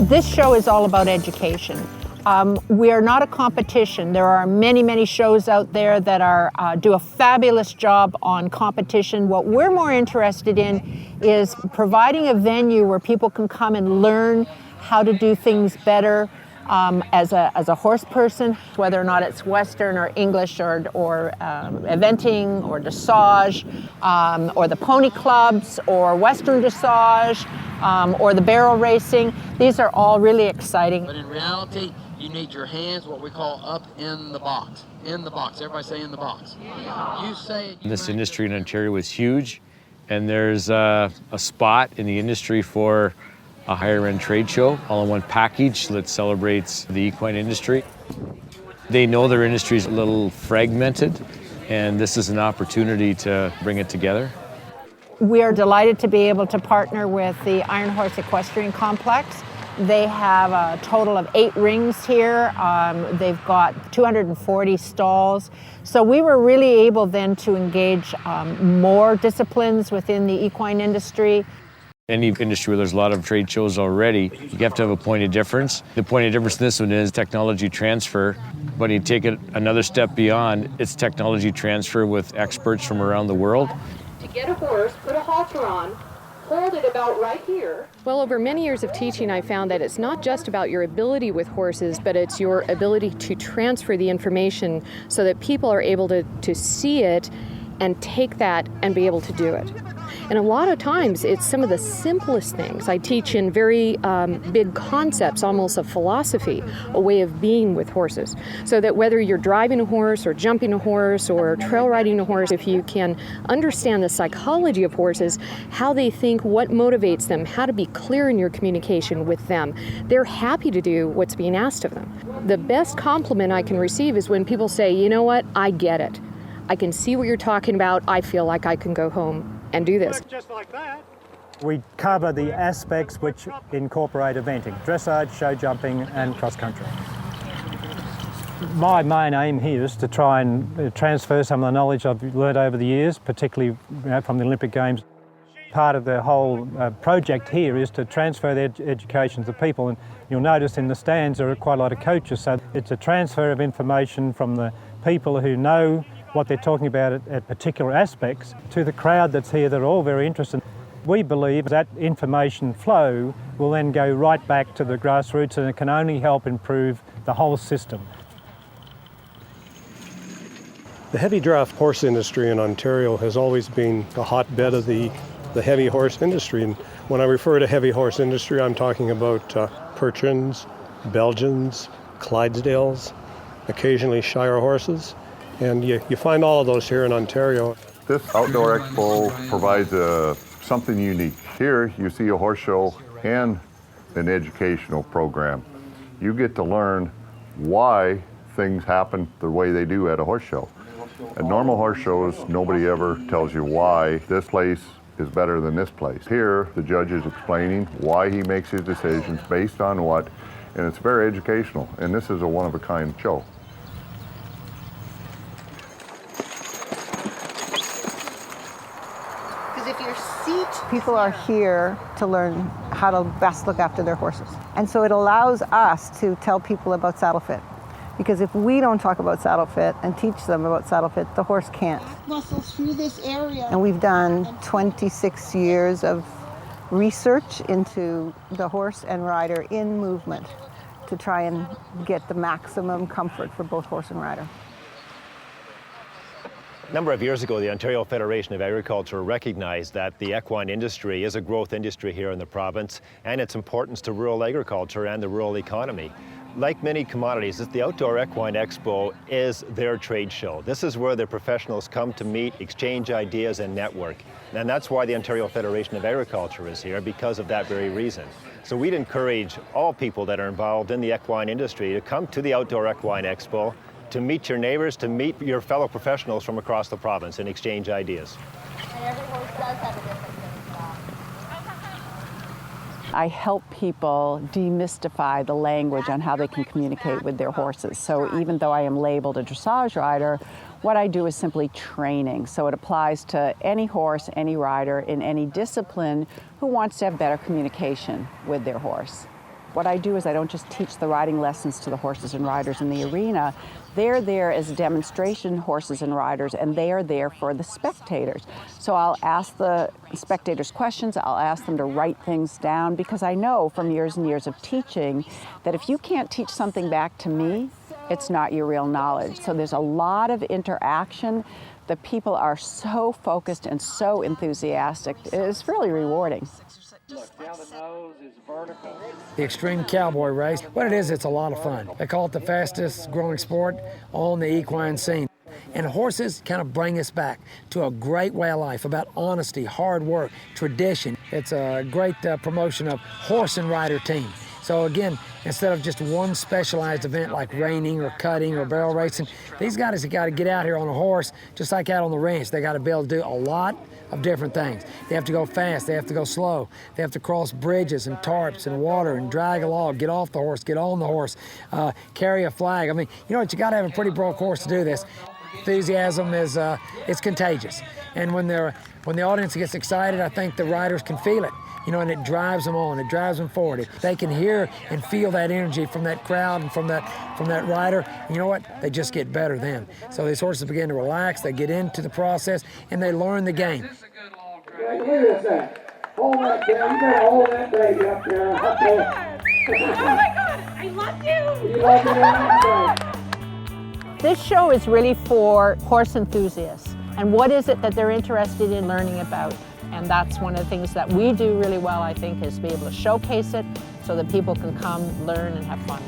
This show is all about education. We are not a competition. There are many shows out there that do a fabulous job on competition. What we're more interested in is providing a venue where people can come and learn how to do things better as a horse person, whether or not it's Western or English or eventing or dressage, or the pony clubs or Western dressage, or the barrel racing. These are all really exciting. But in reality, you need your hands, what we call up in the box. In the box. Everybody say in the box. You say it. This industry in Ontario is huge, and there's a spot in the industry for a higher-end trade show, all in one package that celebrates the equine industry. They know their industry is a little fragmented, and this is an opportunity to bring it together. We are delighted to be able to partner with the Iron Horse Equestrian Complex. They have a total of 8 rings here. They've got 240 stalls. So we were really able then to engage more disciplines within the equine industry. Any industry where there's a lot of trade shows already, you have to have a point of difference. The point of difference in this one is technology transfer. But you take it another step beyond, it's technology transfer with experts from around the world. To get a horse, put a halter on, hold it about right here. Well, over many years of teaching, I found that it's not just about your ability with horses, but it's your ability to transfer the information so that people are able to see it and take that and be able to do it. And a lot of times it's some of the simplest things. I teach in very big concepts, almost a philosophy, a way of being with horses. So that whether you're driving a horse or jumping a horse or trail riding a horse, if you can understand the psychology of horses, how they think, what motivates them, how to be clear in your communication with them, they're happy to do what's being asked of them. The best compliment I can receive is when people say, you know what, I get it. I can see what you're talking about. I feel like I can go home and do this. Just like that. We cover the aspects which incorporate eventing, dressage, show jumping and cross country. My main aim here is to try and transfer some of the knowledge I've learned over the years, particularly from the Olympic Games. Part of the whole project here is to transfer the education to people, and you'll notice in the stands there are quite a lot of coaches, so it's a transfer of information from the people who know what they're talking about at particular aspects to the crowd that's here that are all very interested. We believe that information flow will then go right back to the grassroots, and it can only help improve the whole system. The heavy draft horse industry in Ontario has always been a hotbed of the heavy horse industry. And when I refer to heavy horse industry, I'm talking about Percherons, Belgians, Clydesdales, occasionally Shire horses. And you find all of those here in Ontario. This outdoor expo provides something unique. Here you see a horse show and an educational program. You get to learn why things happen the way they do at a horse show. At normal horse shows, nobody ever tells you why this place is better than this place. Here, the judge is explaining why he makes his decisions based on what, and it's very educational. And this is a one-of-a-kind show. People are here to learn how to best look after their horses. And so it allows us to tell people about saddle fit. Because if we don't talk about saddle fit and teach them about saddle fit, the horse can't. Muscles through this area. And we've done 26 years of research into the horse and rider in movement to try and get the maximum comfort for both horse and rider. A number of years ago, the Ontario Federation of Agriculture recognized that the equine industry is a growth industry here in the province, and its importance to rural agriculture and the rural economy. Like many commodities, the Outdoor Equine Expo is their trade show. This is where the professionals come to meet, exchange ideas, and network. And that's why the Ontario Federation of Agriculture is here, because of that very reason. So we'd encourage all people that are involved in the equine industry to come to the Outdoor Equine Expo, to meet your neighbors, to meet your fellow professionals from across the province and exchange ideas. And every horse does have a different I help people demystify the language on how they can communicate with their horses. So even though I am labeled a dressage rider, what I do is simply training. So it applies to any horse, any rider in any discipline who wants to have better communication with their horse. What I do is I don't just teach the riding lessons to the horses and riders in the arena. They're there as demonstration horses and riders, and they are there for the spectators. So I'll ask the spectators questions, I'll ask them to write things down, because I know from years and years of teaching that if you can't teach something back to me, it's not your real knowledge. So there's a lot of interaction. The people are so focused and so enthusiastic. It's really rewarding. The Extreme Cowboy Race, what it is, it's a lot of fun. They call it the fastest growing sport on the equine scene. And horses kind of bring us back to a great way of life, about honesty, hard work, tradition. It's a great promotion of horse and rider team. So again, instead of just one specialized event like reining or cutting or barrel racing, these guys have got to get out here on a horse, just like out on the ranch. They got to be able to do a lot of different things. They have to go fast, they have to go slow, they have to cross bridges and tarps and water and drag a log, get off the horse, get on the horse, carry a flag. I mean, you know what, you got to have a pretty broke horse to do this. Enthusiasm is it's contagious. And when the audience gets excited, I think the riders can feel it. You know, and it drives them on, it drives them forward. They can hear and feel that energy from that crowd and from that rider. And you know what? They just get better then. So these horses begin to relax, they get into the process, and they learn the game. Look at that. Hold that down. You better hold that baby up there. Up there. Oh my God, I love you. You love it. This show is really for horse enthusiasts. And what is it that they're interested in learning about? And that's one of the things that we do really well, I think, is be able to showcase it so that people can come, learn, and have fun.